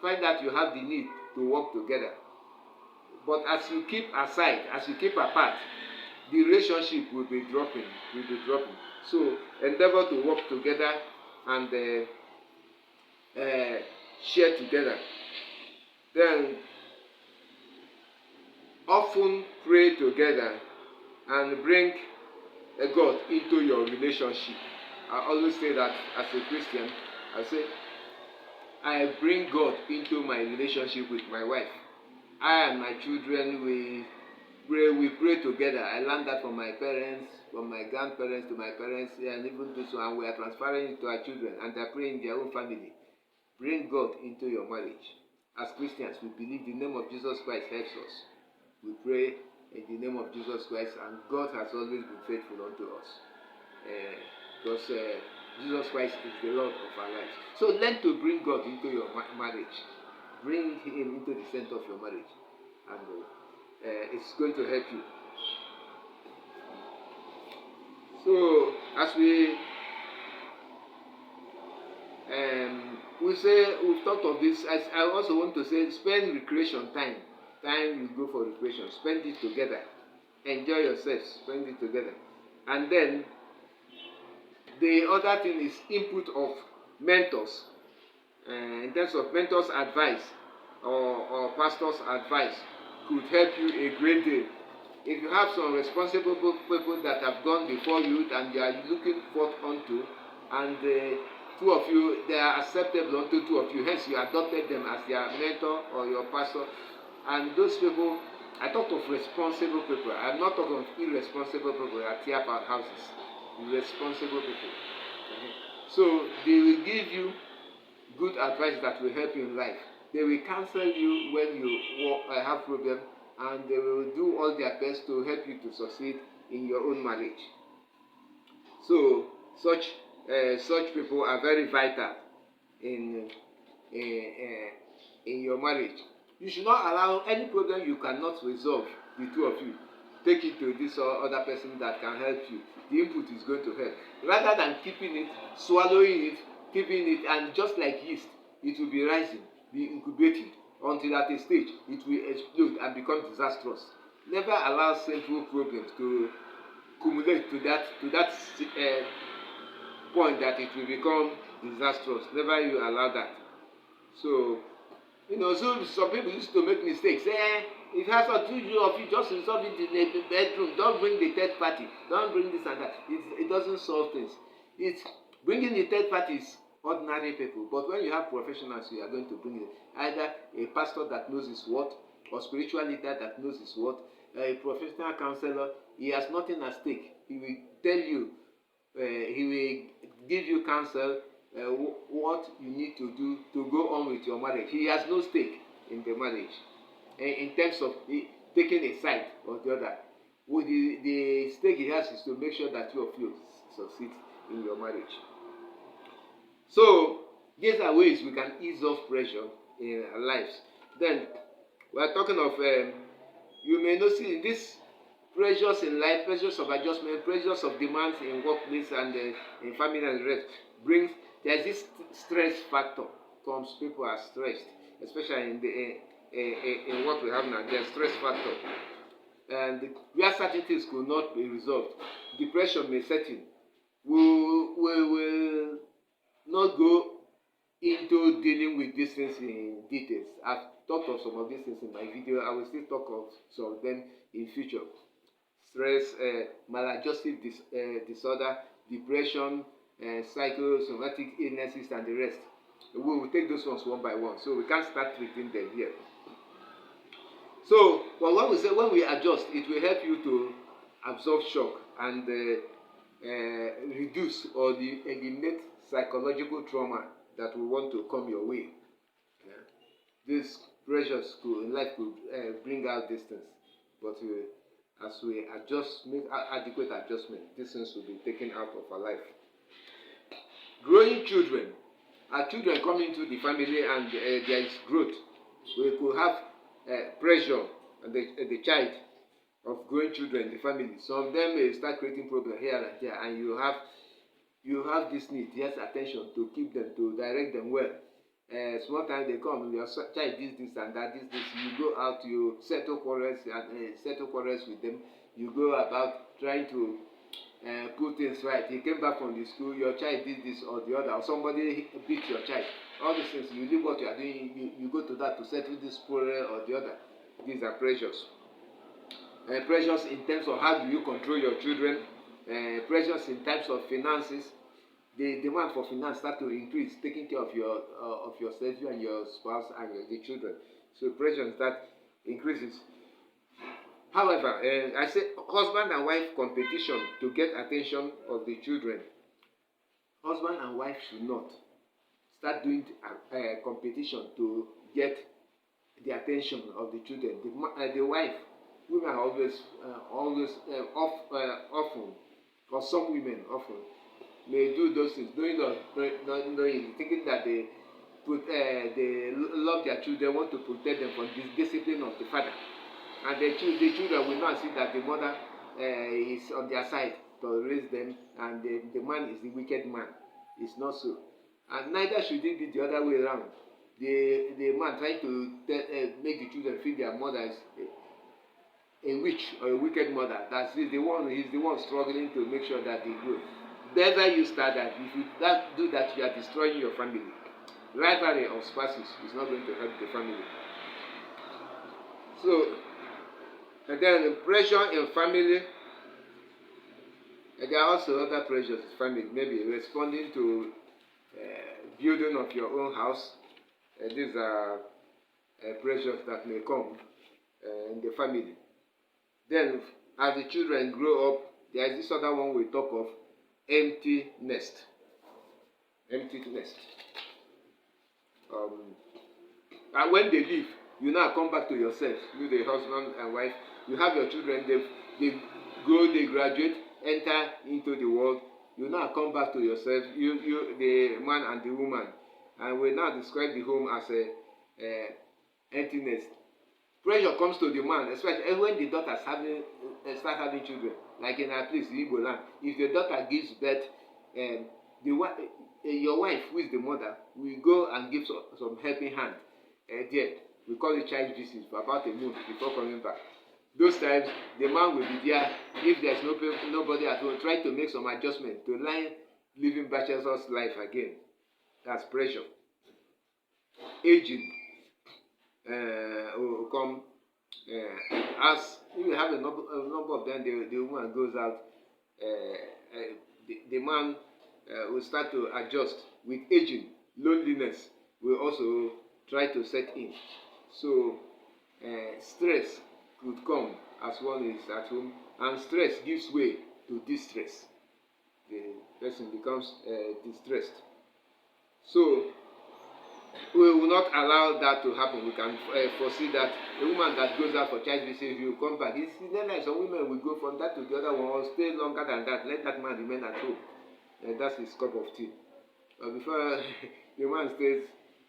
find that you have the need to work together. But as you keep aside, as you keep apart, the relationship will be dropping, So endeavor to work together and share together. Then often pray together and bring God into your relationship. I always say that as a Christian, I say, I bring God into my relationship with my wife. I and my children, we pray together. I learned that from my parents, from my grandparents to my parents, and even this one, we are transferring it to our children, and they are praying in their own family. Bring God into your marriage. As Christians, we believe the name of Jesus Christ helps us. We pray in the name of Jesus Christ, and God has always been faithful unto us. Because Jesus Christ is the Lord of our lives. So learn to bring God into your marriage. Bring Him into the center of your marriage, and it's going to help you. So as we we've talked of this. I also want to say, spend recreation time. Time you go for recreation. Spend it together. Enjoy yourselves. Spend it together. And then the other thing is input of mentors. In terms of mentors' advice or pastors' advice could help you a great deal. If you have some responsible people that have gone before you and you are looking forth unto, and two of you, they are acceptable unto two of you, hence you adopted them as your mentor or your pastor, and those people, I talk of responsible people. I'm not talking of irresponsible people at tear houses. Responsible people. So they will give you good advice that will help you in life. They will counsel you when you have problems, and they will do all their best to help you to succeed in your own marriage. So such people are very vital in your marriage. You should not allow any problem you cannot resolve, the two of you, take it to this or other person that can help you. The input is going to help. Rather than keeping it, swallowing it, keeping it, and just like yeast, it will be rising, be incubating, until at a stage it will explode and become disastrous. Never allow simple problems to accumulate to that point that it will become disastrous. Never you allow that. So, so some people used to make mistakes. If you have two of you, just resolve it in the bedroom. Don't bring the third party. Don't bring this and that. It doesn't solve things. It's bringing the third party is ordinary people. But when you have professionals, you are going to bring it. Either a pastor that knows his word, or spiritual leader that knows his word, a professional counselor. He has nothing at stake. He will tell you. He will give you counsel. What you need to do to go on with your marriage. He has no stake in the marriage in terms of taking a side or the other. The stake he has is to make sure that two of you succeed in your marriage. So these are ways we can ease off pressure in our lives. Then we are talking of you may not see these pressures in life, pressures of adjustment, pressures of demands in workplace and in family and the rest brings. There's this stress factor. Comes people are stressed, especially in what we have now. There's stress factor, and where certain things could not be resolved, depression may set in. We will not go into dealing with these things in details. I've talked of some of these things in my video. I will still talk of some of them in future. Stress, maladjustive disorder, depression, psychosomatic illnesses, and the rest. We will take those ones one by one, so we can't start treating them here. So, well, when we adjust, it will help you to absorb shock and reduce or eliminate psychological trauma that will want to come your way. Yeah. These pressures in life could bring out these things, but as we adjust, make adequate adjustment, these things will be taken out of our life. Growing children. Our children come into the family and there is growth. We could have pressure on the child of growing children in the family. Some of them may start creating problems here and there, and you have this need, yes, attention to keep them, to direct them well. small time they come, your child this and that, this. You go out, you settle quarrels with them. You go about trying to put things right. He came back from the school, your child did this or the other, or somebody beat your child. All these things, you leave what you are doing, you go to that to settle this quarrel or the other. These are pressures. Pressures in terms of how do you control your children. Pressures in terms of finances. The demand for finance start to increase, taking care of yourself, you and your spouse and the children. So pressure that increases. However, I say husband and wife competition to get attention of the children. Husband and wife should not start doing competition to get the attention of the children. The wife, women are often, or some women often, may do those things, knowing, thinking that they love their children, want to protect them from this discipline of the father. And the children will not see that the mother is on their side to raise them, and the man is the wicked man. It's not so. And neither should it be the other way around. The man trying to make the children feel their mother is a witch or a wicked mother. He's the one struggling to make sure that they grow. Better you start that. If you do that, you are destroying your family. Rivalry of spouses is not going to help the family. So, and then the pressure in family. And there are also other pressures in family. Maybe responding to building of your own house. These are pressures that may come in the family. Then, as the children grow up, there is this other one we talk of, empty nest. Empty nest. And when they leave, you now come back to yourself. You, the husband and wife, you have your children. They grow, they graduate, enter into the world. You now come back to yourself. You, the man and the woman, and we now describe the home as a empty nest. Pressure comes to the man, especially when the daughters start having children. Like in our place, in Igbo land, if the daughter gives birth, your wife, who is the mother, will go and give some helping hand. There, we call it child visit for about a month before coming back. Those times, the man will be there. If there's nobody at home, trying to make some adjustment to living bachelor's life again. That's pressure. Aging will come as you have a number of them. The woman goes out. The man will start to adjust with aging. Loneliness will also try to set in. So stress could come as one is at home, and stress gives way to distress. The person becomes distressed. So we will not allow that to happen. We can foresee that a woman that goes out for child visit will come back. It's not like some women will go from that to the other one or stay longer than that. Let that man remain at home. That's his cup of tea. But before the man stays,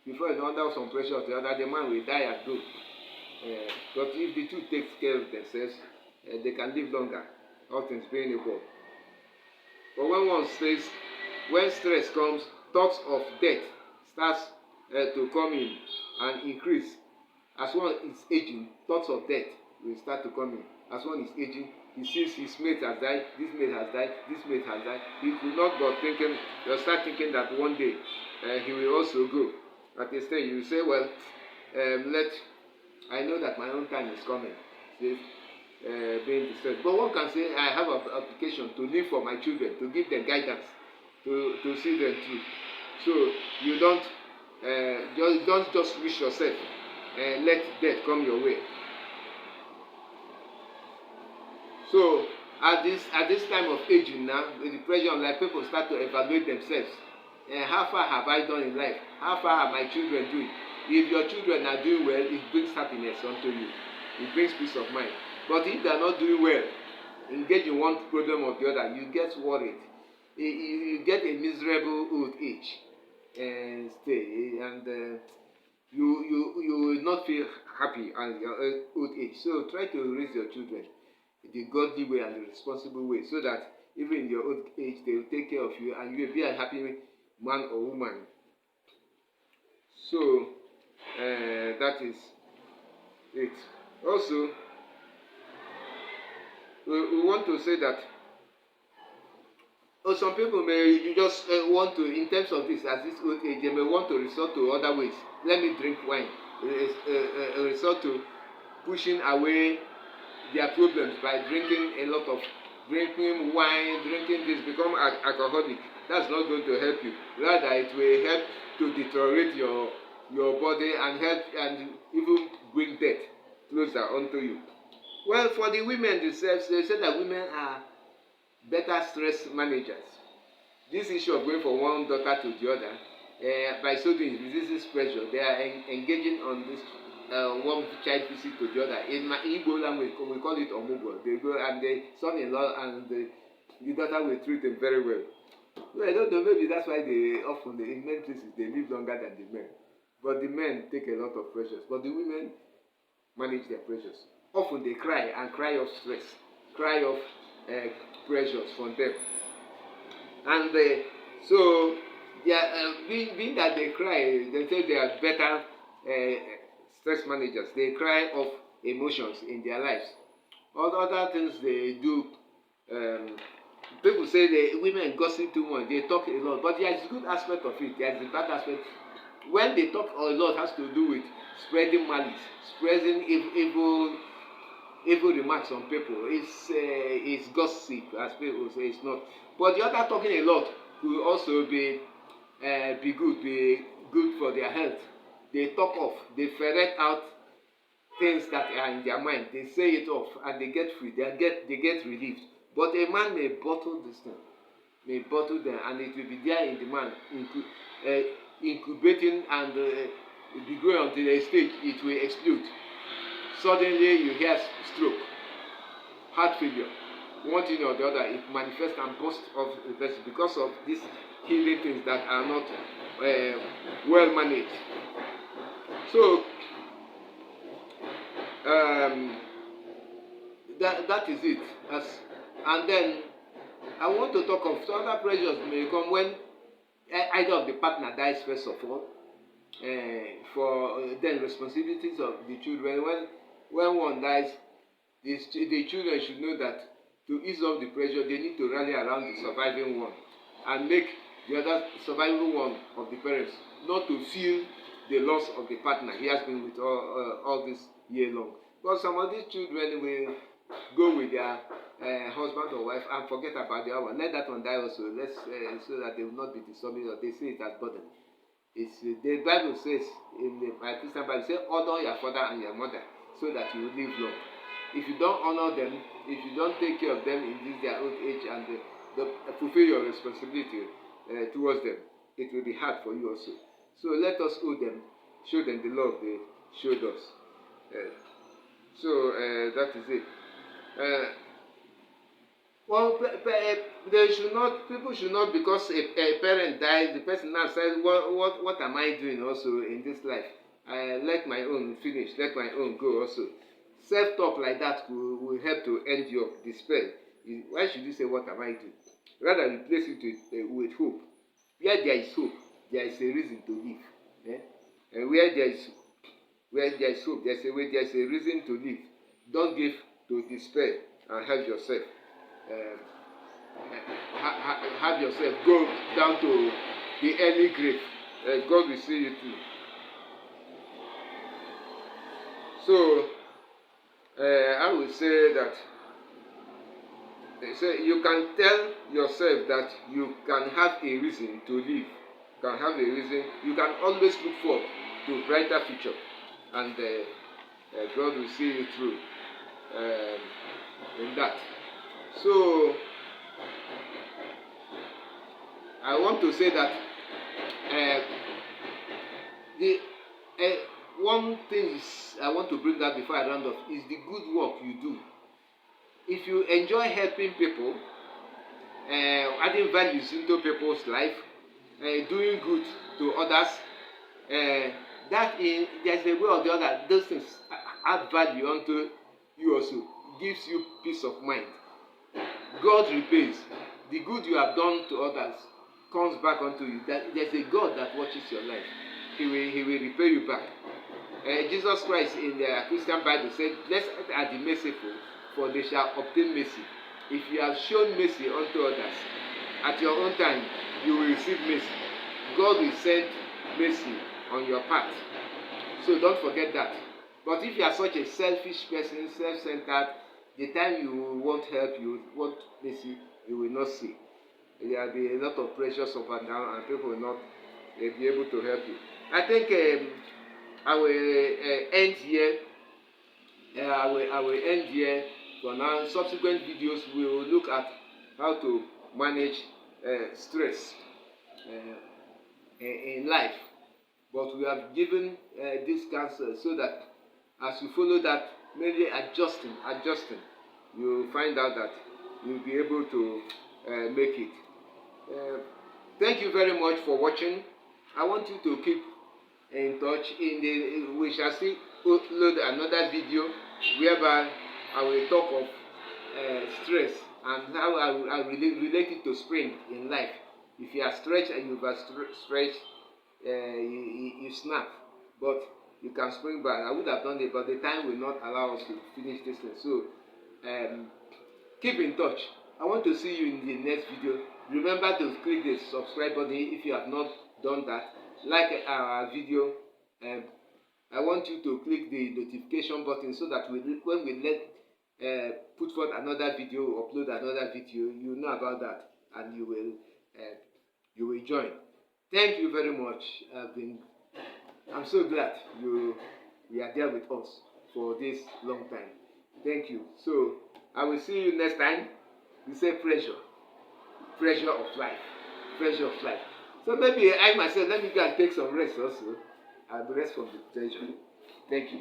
before he's under some pressure of the other, the man will die at home. But if the two take care of themselves, they can live longer, all things being equal. But when stress comes, thoughts of death starts to come in and increase. As one is aging, thoughts of death will start to come in. As one is aging, he sees his mate has died, this mate has died, this mate has died. He could not but thinking, you'll start thinking that one day he will also go. At a stage, you say, well, I know that my own time is coming. See, being distressed. But one can say, I have an application to live for my children, to give them guidance, to see them through. So you don't just wish yourself and let death come your way. So at this time of aging now, with the pressure on life, people start to evaluate themselves. How far have I done in life? How far are my children doing? If your children are doing well, it brings happiness unto you. It brings peace of mind. But if they are not doing well, engage in one problem or the other, you get worried. You get a miserable old age and stay, and you will not feel happy at your old age. So try to raise your children the godly way and the responsible way, so that even in your old age they will take care of you and you will be a happy man or woman. So that is it. Also, we want to say that some people may just want to, in terms of this, as this old age, they may want to resort to other ways. Let me drink wine. Resort to pushing away their problems by drinking a lot of drinking wine, drinking this, become alcoholic. That's not going to help you. Rather, it will help to deteriorate your body and help and even bring death closer unto you. Well, for the women themselves, they say that women are better stress managers. This issue of going from one daughter to the other, by so doing, reduces pressure. They are engaging on this one child visit to the other. In my Igbo language, we call it omugo. They go and the son-in-law and the daughter will treat them very well. Well, I don't know, maybe that's why they often, in many places, they live longer than the men. But the men take a lot of pressures. But the women manage their pressures. Often they cry and cry of stress, cry of pressures from them. And so, they are, being that they cry, they say they are better stress managers. They cry of emotions in their lives. All other things they do, people say the women gossip too much, they talk a lot. But there is a good aspect of it, there is a bad aspect. When they talk a lot, has to do with spreading malice, spreading evil remarks on people. It's gossip, as people say. It's not. But the other talking a lot will also be good for their health. They talk off, they ferret out things that are in their mind. They say it off and they get free. They get relieved. But a man may bottle this thing, and it will be there in the man, incubating and be growing until a stage it will explode. Suddenly you hear stroke, heart failure, one thing or the other. It manifests and bursts off the person because of these hidden things that are not well managed. So that is it. And then I want to talk of some other pressures may come when either of the partner dies first of all. For then responsibilities of the children. When one dies, the children should know that to ease off the pressure, they need to rally around the surviving one and make the other surviving one of the parents not to feel the loss of the partner he has been with all this year long. Because some of these children will go with their husband or wife and forget about the other one. Let that one die also. So that they will not be disturbing, or they see it as burden. The Bible says in the Christian Bible, say honor your father and your mother so that you will live long. If you don't honor them, if you don't take care of them in this their old age and fulfill your responsibility towards them, it will be hard for you also. So let us owe them, show them the love they showed us. That is it. Well, people should not, because a parent dies, the person now says, what am I doing also in this life? Let my own finish, let my own go also. Self-talk like that will help to end your despair. Why should you say, what am I doing? Rather, replace it with hope. Where there is hope, there is a reason to live. And where there is hope, there is a reason to live. Don't give to despair and help yourself. Have yourself go down to the early grave. God will see you through. So I will say that you can tell yourself that you can have a reason to live. You can have a reason. You can always look forward to a brighter future, and God will see you through in that. So I want to say that one thing I want to bring up before I round off is the good work you do. If you enjoy helping people, adding values into people's life, doing good to others, there's a way or the other, those things add value onto you also, gives you peace of mind. God repays. The good you have done to others comes back onto you. There's a God that watches your life. he will repay you back. Jesus Christ in the Christian Bible said, "Blessed are the merciful, for they shall obtain mercy." If you have shown mercy unto others, at your own time, you will receive mercy. God will send mercy on your path. So don't forget that. But if you are such a selfish person, self-centered, the time you want help, you want mercy, you will not see. There will be a lot of pressures up and down, and people will not be able to help you. I think I will end here. I will end here for now. Subsequent videos we will look at how to manage stress in life. But we have given this counsel so that as you follow that, maybe adjusting, you will find out that you will be able to make it. Thank you very much for watching. I want you to keep in touch. We shall see upload another video whereby I will talk of stress and how I relate it to spring in life. If you are stretched and you are stretched, you snap, but you can spring back. I would have done it, but the time will not allow us to finish this thing. So keep in touch. I want to see you in the next video. Remember to click the subscribe button if you have not done that. Like our video. I want you to click the notification button so that when we put forth another video, upload another video, you know about that and you will join. Thank you very much. I'm so glad you are there with us for this long time. Thank you. So I will see you next time. We say pressure of life. So maybe I myself, let me go and take some rest also. I'll rest from the pressure. Thank you.